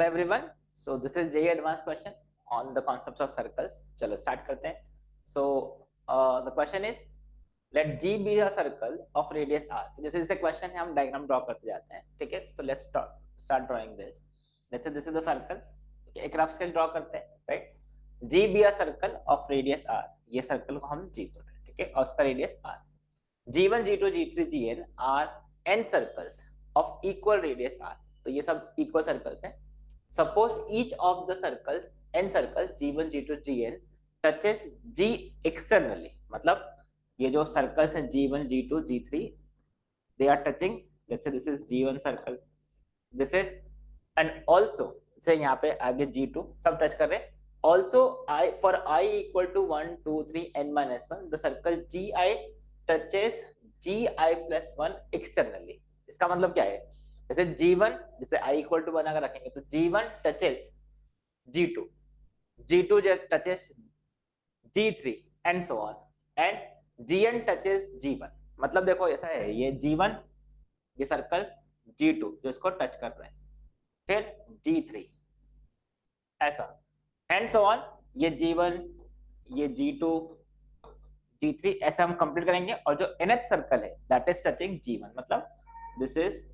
Hello everyone. So this is JEE advanced question on the concepts of circles. चलो start करते हैं. So the question is let G be a circle of radius r. This is the question है, हम diagram draw करते जाते हैं, ठीक है? तो let's start drawing this. Let's say this is the circle. एक rough sketch draw करते हैं, right? G be a circle of radius r. ये circle को हम G बोल रहे हैं, ठीक है? और उसका radius r. G1, G2, G3, Gn are n circles of equal radius r. तो ये सब equal circles हैं. Suppose each of the circles n circles G1, G2, Gn touches G externally. मतलब ये जो circles हैं G1, G2, G3, they are touching. Let's say this is G1 circle. This is and also से यहाँ पे आगे G2 सब touch कर रहे हैं. Also I for I equal to 1, 2, 3 n minus 1 the circle Gi touches Gi plus 1 externally. इसका मतलब क्या है? जैसे G1 जैसे I equal to 1 अगर रखेंगे तो G1 touches G2, G2 just touches G3 and so on and Gn touches G1. मतलब देखो ऐसा है, ये G1 ये सर्कल G2 जो इसको टच कर रहे हैं, फिर G3 ऐसा and so on. ये G1 ये G2 G3 ऐसा हम कंप्लीट करेंगे और जो nth सर्कल है दैट इज टचिंग G1 मतलब दिस इज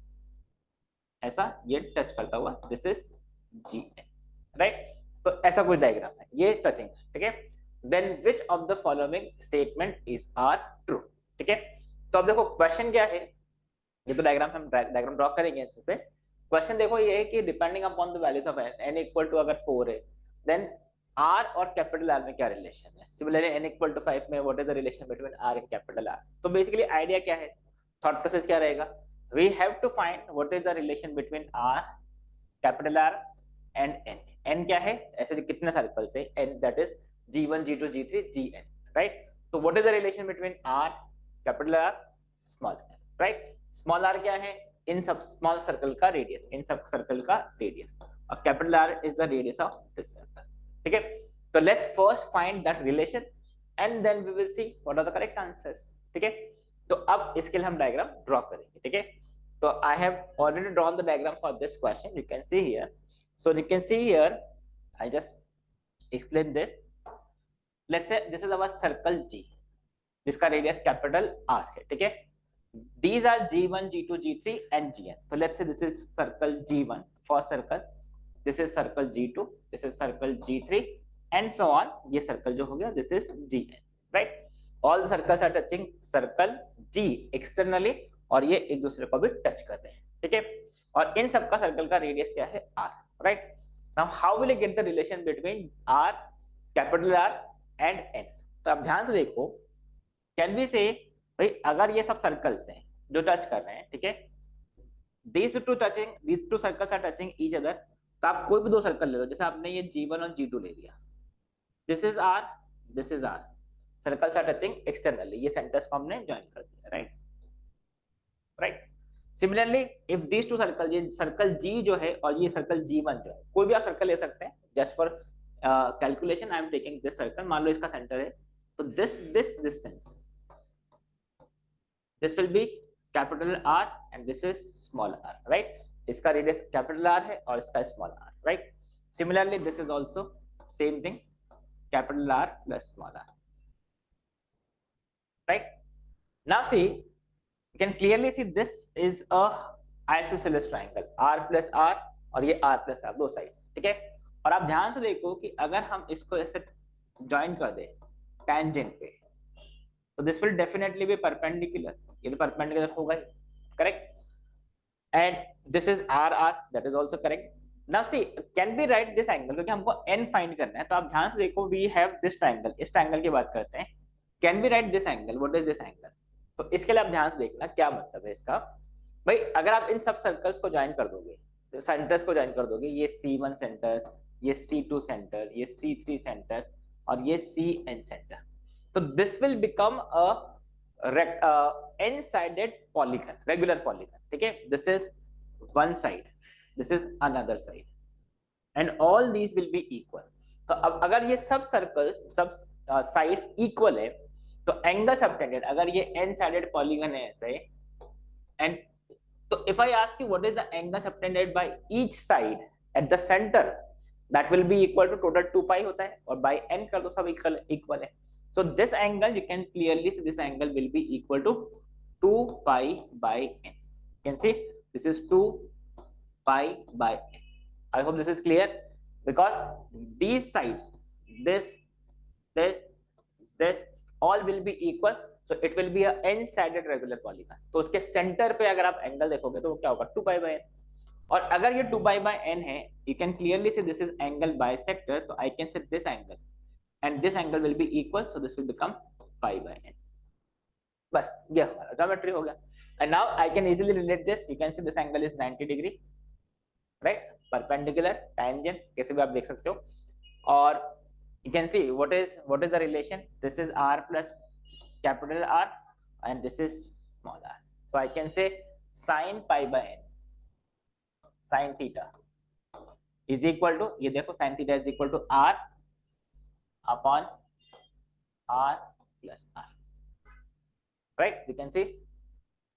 ऐसा ये टच करता हुआ दिस इज Gn, राइट? तो ऐसा कुछ डायग्राम है, ये टचिंग, ठीक है? Then which of the following statement is are true, ठीक है? तो अब देखो क्वेश्चन क्या है, ये तो डायग्राम हम डायग्राम ड्रॉ करेंगे अच्छे से. क्वेश्चन देखो ये है कि depending upon the values of n equal to अगर 4 है देन r और कैपिटल R में क्या रिलेशन है. सिमिलरली n इक्वल टू 5 में what is the relation between r and capital R. तो बेसिकली आइडिया क्या है, थॉट प्रोसेस क्या रहेगा, we have to find what is the relation between r capital R and n. n क्या है, ऐसे कितने सर्कल्स है, n that is G1, G2, G3, Gn, right? तो what is the relation between r capital R small r, right? Small r क्या है, इन सब स्मॉल सर्कल का रेडियस, इन सब सर्कल का रेडियस, और capital R is the radius of this circle, ठीक है? तो let's first find that relation and then we will see what are the correct answers, ठीक है? तो अब इसके लिए हम डायग्राम ड्रॉ करेंगे, ठीक है? तो I have already drawn the diagram for this question, you can see here. So you can see here I just explain this. Let's say this is our circle G जिसका radius capital R है, ठीक है? These are G1, G2, G3 and Gn. So let's say this is circle G1, first circle. This is circle G2, this is circle G3 and so on. ये circle जो हो गया this is Gn, right? All the circles are touching circle G externally और ये एक दूसरे को भी touch कर रहे हैं, ठीक है? और इन सबका circle का radius क्या है R, right? Now how will you get the relation between R, capital R and N? तो आप ध्यान से देखो, can we say भाई अगर ये सब सर्कल्स हैं जो टच कर रहे हैं, ठीक है, these two circles are touching each other, तो आप कोई भी दो सर्कल ले लो, जैसे आपने ये G1 और G2 ले लिया, this is R, this is R, circles are touching externally, ये सेंटर्स को हमने ज्वाइन कर दिया, right? Right. Similarly if these two circle, ये सर्कल G जो है और ये सर्कल G1 जो है, कोई भी आप सर्कल ले सकते हैं. Just for calculation I am taking this circle, मान लो इसका सेंटर है, तो this distance this will be capital R and this is small r, right? इसका रेडियस कैपिटल R है और इसका small r, right? Similarly this is also same thing, capital R plus small r, right? Now see, you can clearly see this is a isosceles triangle, R plus R और ये R plus R दो side, ठीक है? और आप ध्यान से देखो कि अगर हम इसको ऐसे ज्वाइन कर दे टेंजेंट पे, तो this will definitely be perpendicular, ये तो परपेंडिकुलर होगा ही, correct? And this is r r, that is also correct. Now see can be right this angle, क्योंकि हमको n फाइंड करना है, तो आप ध्यान से देखो वी हैव दिस ट्रायंगल, इस ट्रायंगल की बात करते हैं. Can be right this angle, what is this angle? तो इसके लिए आप ध्यान से देखना क्या मतलब है इसका. भाई अगर आप इन सब सर्कल्स को ज्वाइन कर दोगे, तो सेंटर्स को ज्वाइन कर दोगे, ये C1 सेंटर, ये C2 सेंटर, ये C3 सेंटर और ये Cn सेंटर, तो this will become a n-sided polygon, regular polygon, ठीक है? This is one side, this is another side, and all these will be equal. तो अब अगर ये सब सर्कल्स, सब साइड्स इक्वल है, तो एंगल सबटेंडेड, अगर ये n-sided polygon है ऐसे, and तो if I ask you what is the angle subtended by each side at the centre that will be equal to total 2 pi होता है और by n कर दो सब equal है. So this angle you can clearly see this angle will be equal to 2 pi by n. You can see this is 2 pi by n. I hope this is clear because these sides this all will be equal, so it will be a n sided regular polygon. तो उसके centre पे अगर आप angle देखोगे तो क्या होगा 2 pi by n. और अगर ये 2 pi by n है, you can clearly see this is angle bisector, तो I can say this angle and this angle will be equal, so this will become pi by n. बस ये हमारा geometry हो गया. And now I can easily relate this. You can see this angle is 90 degree, right? Perpendicular, tangent, कैसे भी आप देख सकते हो. और you can see what is the relation. This is r plus capital R and this is small r. So I can say sin pi by n, sin theta is equal to, ये देखो sin theta is equal to r upon r plus r, right? You can see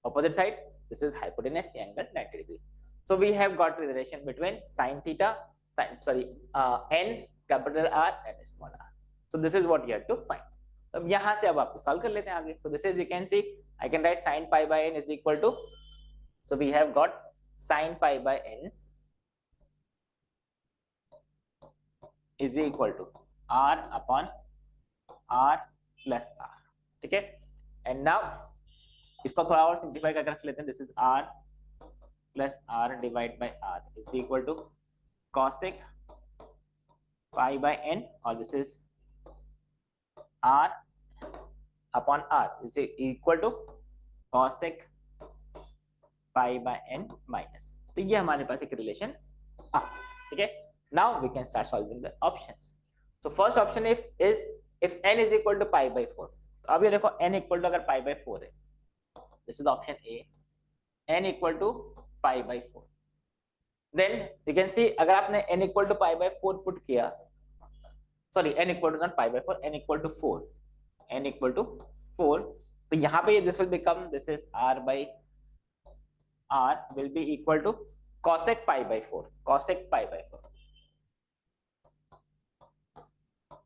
opposite side, this is hypotenuse, the angle 90 degree. So we have got the relation between sin theta, n capital R and small r. So this is what you have to find. अब यहाँ से अब आपको solve कर लेते हैं आगे. So this is, you can see I can write sin pi by n is equal to, so we have got sin pi by n is equal to r upon r plus r. ठीक है. And now इसको थोड़ा और simplify करके रख लेते हैं. This is r plus r divided by r is equal to cosec pi by n, or this is r upon r is equal to cosec pi by n minus. तो ये हमारे पास एक रिलेशन आ. ठीक है. Now we can start solving the options. So first option is if n is equal to pi by 4. तो अब ये देखो n equal to अगर pi by 4 है, this is option A, n equal to pi by 4. Then you can see अगर आपने n equal to pi by 4 put किया, sorry n equal to not pi by 4, n equal to 4, n equal to 4, तो यहाँ पे this will become, this is r by r will be equal to cosec pi by 4, cosec pi by 4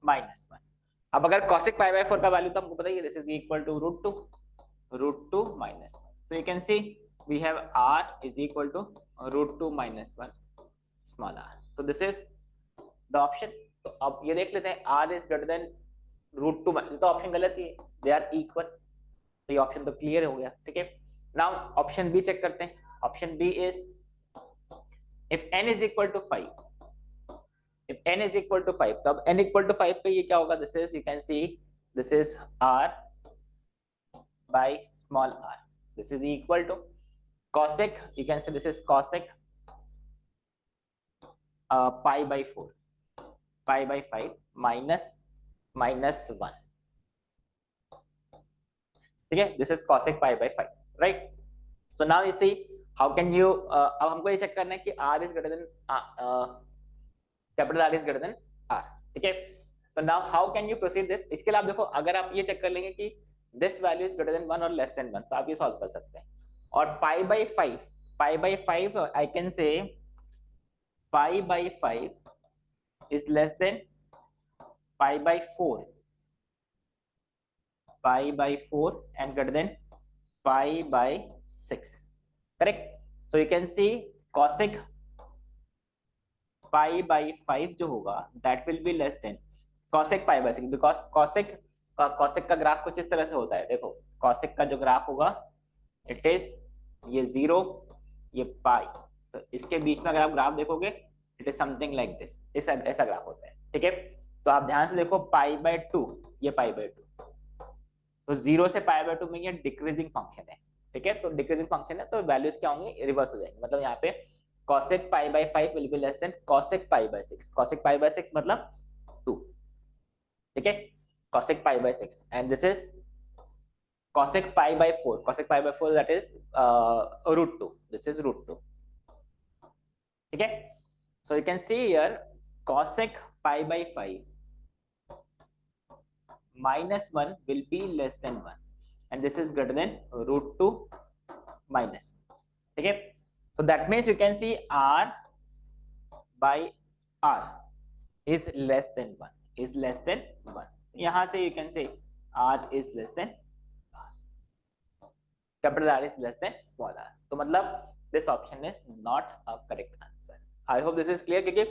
minus 1. अब अगर cosec pi by 4 का value तो हमको पता ही है, this is equal to root 2 minus 1. So you can see we have r is equal to root 2 minus 1 small r. So this is the option. तो अब ये देख लेते हैं r is greater than root 2, तो ऑप्शन गलत ही है, they are equal. तो ये ऑप्शन तो क्लियर हो गया. ठीक है. Now ऑप्शन बी चेक करते हैं. Option B is if n is equal to 5, if n is equal to 5, तो अब n equal to 5 पे ये क्या होगा, this is, you can see this is r by small r, this is equal to cosec, you can say this is cosec pi by 4, pi by 5 minus 1. ठीक है. This is cosec pi by 5, right? So now you see how can you अब हमको ये check करना है कि r is greater than capital R is greater than r. ठीक है. तो now how can you proceed this? इसके लिए आप देखो, अगर आप ये चेक कर लेंगे कि this value is greater than 1 or less than 1, तो आप ये सॉल्व कर सकते हैं. और pi by 5 I can say pi by 5 is less than pi by 4, pi by 4 and greater than pi by 6, correct? So you can see cosec pi by 5 जो होगा that will be less than cosec pi by 6, because cosec का graph कुछ इस तरह से होता है. देखो cosec का जो ग्राफ होगा it is ये 0 ये पाई, तो इसके बीच में अगर आप ग्राफ देखोगे it is something like this, ऐसा ग्राफ होता है. ठीक है. तो आप ध्यान से देखो पाई बाय 2, ये पाई बाय 2, तो 0 से पाई बाय 2 में ये डिक्रीजिंग फंक्शन है. ठीक है. तो डिक्रीजिंग फंक्शन है तो वैल्यूज क्या होंगे, रिवर्स हो जाएंगे. मतलब यहाँ पे cosec pi by 5 will be less than cosec pi by 6. cosec pi by 6 मतलब 2. ठीक है. cosec pi by 6 and this is cosec pi by 4. cosec pi by 4 that is root 2. This is root 2. ठीक है. So you can see here cosec pi by 5 minus 1 will be less than 1 and this is greater than root 2 minus 1. ठीक है. So that means you can see r by r is less than 1, is less than 1. यहाँ से you can say r is less than capital R is less than small r. तो मतलब this option is not a correct answer. I hope this is clear, क्योंकि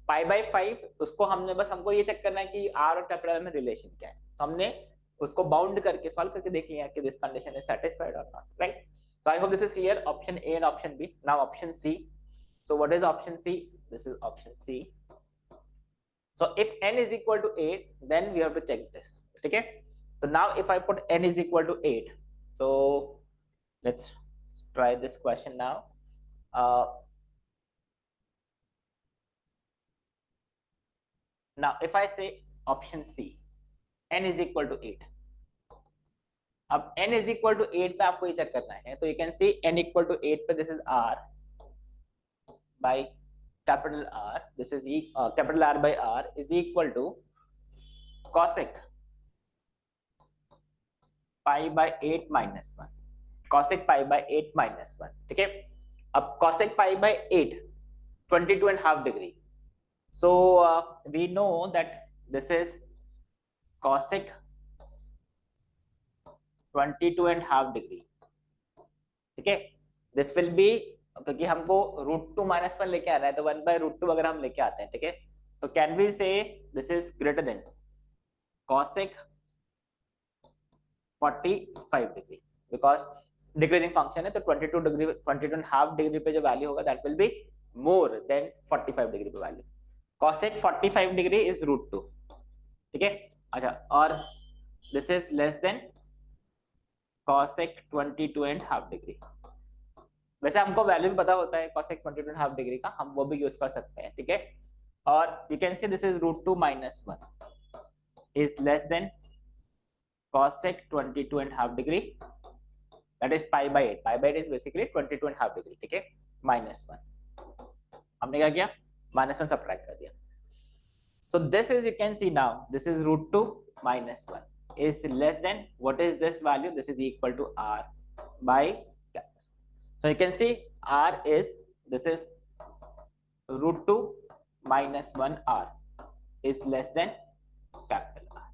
pi by 5 उसको हमने बस हमको ये चेक करना है कि r और कैपिटल R में रिलेशन क्या है, तो हमने उसको बाउंड करके सॉल्व करके देख लिया कि दिस कंडीशन इज सेटिस्फाइड और not, right? So I hope this is clear. Option A and option B. Now option C. So what is option C? This is option C. So if n is equal to 8, then we have to check this. Okay. So now if I put n is equal to 8, so let's try this question now. Now if I say option C, n is equal to 8. अब n is equal to 8 पे आपको ये check करना है, तो you can see n equal to 8 पे this is r by capital R, this is capital R by R is equal to cosec pi by 8 minus 1, cosec pi by 8 minus 1, ठीक है? अब cosec pi by 8, 22.5 degree. So we know that this is cosec 22.5 degree, ठीक है? This will be, क्योंकि हमको √2 - 1 लेके आना है, तो 1/√2 अगर हम लेके आते हैं, ठीक है, तो कैन वी से this is greater than cosec 45 degree, because decreasing function है, तो 22 डिग्री 22.5 डिग्री पे जो वैल्यू होगा that will be more than 45 degree पे वैल्यू. cosec 45 डिग्री इज √2, ठीक है? अच्छा, और this is less than cosec 22.5 degree. वैसे हमको वैल्यू भी पता होता है cosec 22.5 डिग्री का, हम वो भी यूज कर सकते हैं, ठीक है? और you can see this is √2 - 1 is less than cosec 22.5 degree, that is pi by 8. Pi by 8 is basically 22.5 degree, ठीक है? -1. हमने क्या किया? -1 सब्ट्रैक्ट कर दिया. So this is, you can C now, this is √2 - 1 is less than, what is this value? This is equal to r by, so you can see r is, this is √2 - 1 r is less than capital R.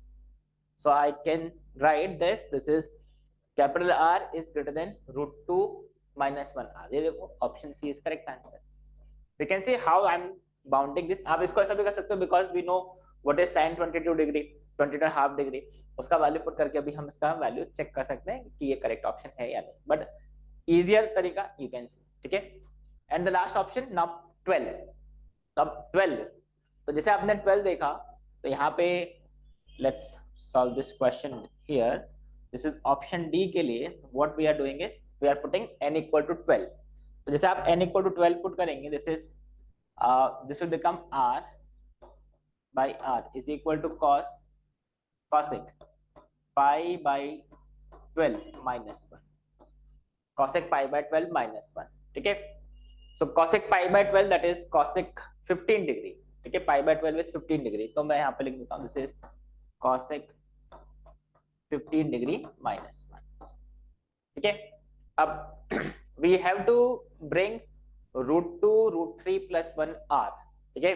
So I can write this, this is capital R is greater than √2 - 1 r. ये देखो option C is correct answer. You can see how I'm bounding this. आप इसको ऐसा भी कर सकते हो, because we know what is sin 22 degree, 22.5 degree, उसका वैल्यू पुट करके अभी हम इसका वैल्यू चेक कर सकते हैं कि ये करेक्ट ऑप्शन है या नहीं, बट इजियर तरीका यू कैन सी, ठीक है? And the last option now 12. अब 12, तो जैसे आपने 12 देखा, तो यहाँ पे let's solve this question here. This is option D के लिए what we are doing is we are putting n equal to 12. तो जैसे आप n इक्वल टू 12 पुट करेंगे, this is this will become r by r is equal to cosec pi by 12 minus 1, cosec pi by 12 minus 1, ठीक है? So cosec pi by 12 that is cosec 15 degree, ठीक है? pi by 12 is 15 degree, तो मैं यहाँ पे लिख देता हूँ this is cosec 15 degree minus 1, ठीक है? अब we have to bring √2 √3 plus 1 r, ठीक है?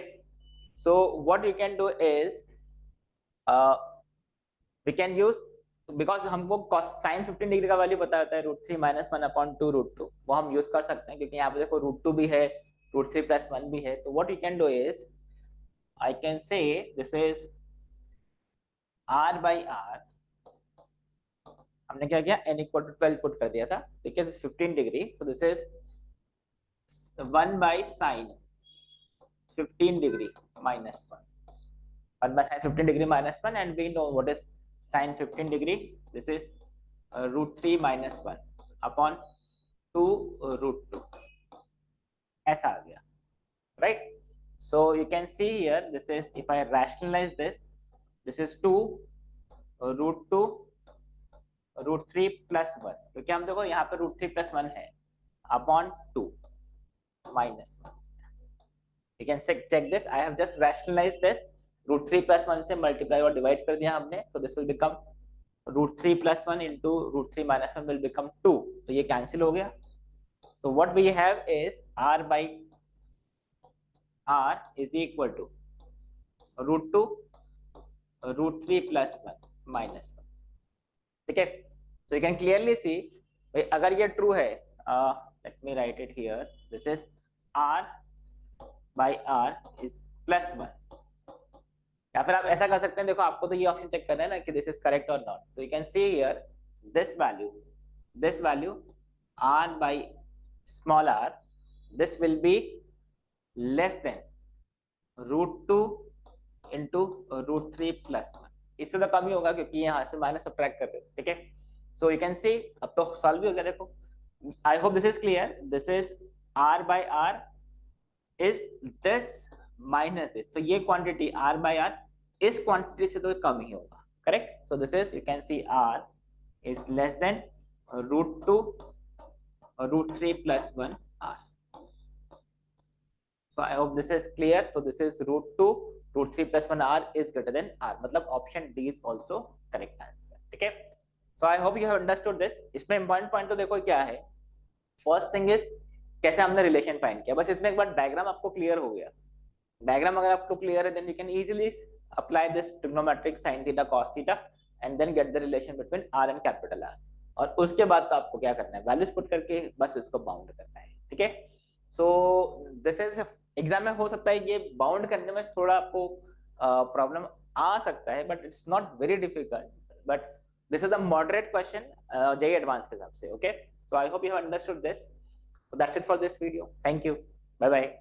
So what you can do is we can use, because हमको sin 15 डिग्री का वैल्यू पता होता है √3 - 1/2 √2, वो हम यूज कर सकते हैं, क्योंकि यहाँ पे देखो √2 भी है, √3 + 1 भी है. तो what you can do is I can say this is r by r, हमने क्या किया, n इक्वल टू 12 पुट कर दिया था, ठीक है? 15 degree, so this is 1 by sin 15 degree minus 1. 1 by sin 15 degree minus 1, and we know what is sin 15 degree. This is √3 - 1 upon 2 √2. ऐसा आ गया, right? So you can see here, this is, if I rationalize this, this is 2 √2 √3 plus 1, क्योंकि हम देखो यहाँ पे √3 plus 1 है, upon 2 minus 1. You can check this. I have just rationalized this. √3 plus 1 से multiply और divide कर दिया हमने, so this will become √3 plus 1 into √3 minus 1 will become 2. तो ये cancel हो गया. So what we have is r r is equal to root 2 root 3 plus 1 minus 1. ठीक है, so you can clearly see अगर ये true है, let me write it here, this is r by r is plus 1. या फिर आप ऐसा कर सकते हैं, देखो आपको तो ये ऑप्शन चेक करना है ना कि दिस इज करेक्ट और नॉट, तो you can see here this value r by small r, this will be less than root 2 into root 3 plus 1. इससे तो कम ही होगा क्योंकि यहाँ से माइनस सब्ट्रैक्ट कर रहे हो, ठीक है. सो यू कैन सी अब तो सॉल्व भी हो गया. देखो, I hope this is clear. This is r by r is this minus this, तो ये क्वांटिटी r by r इस क्वांटिटी से तो कम ही होगा, correct. So this is, you can C r is less than root 2 root 3 plus 1 r. So I hope this is clear. So this is root 2 root 3 plus 1 r is greater than r, मतलब option D is also correct answer. ठीक है. So I hope you have understood this. इसमें important point तो देखो क्या है. First thing is कैसे हमने रिलेशन फाइंड किया. बस इसमें एक बार डायग्राम आपको क्लियर हो गया. डायग्राम अगर आपको क्लियर है, then you can easily apply this trigonometric sin theta cos theta and then get the relation between r and capital R. और उसके बाद तो आपको क्या करना है, वैल्यूज पुट करके बस इसको बाउंड करना है. ठीक है. सो दिस इज, एग्जाम में हो सकता है ये बाउंड करने में थोड़ा आपको प्रॉब्लम आ सकता है, but it's not very difficult. But this is a moderate question JEE advanced के हिसाब से. Okay, so I hope you have understood this. That's it for this video. Thank you. Bye bye.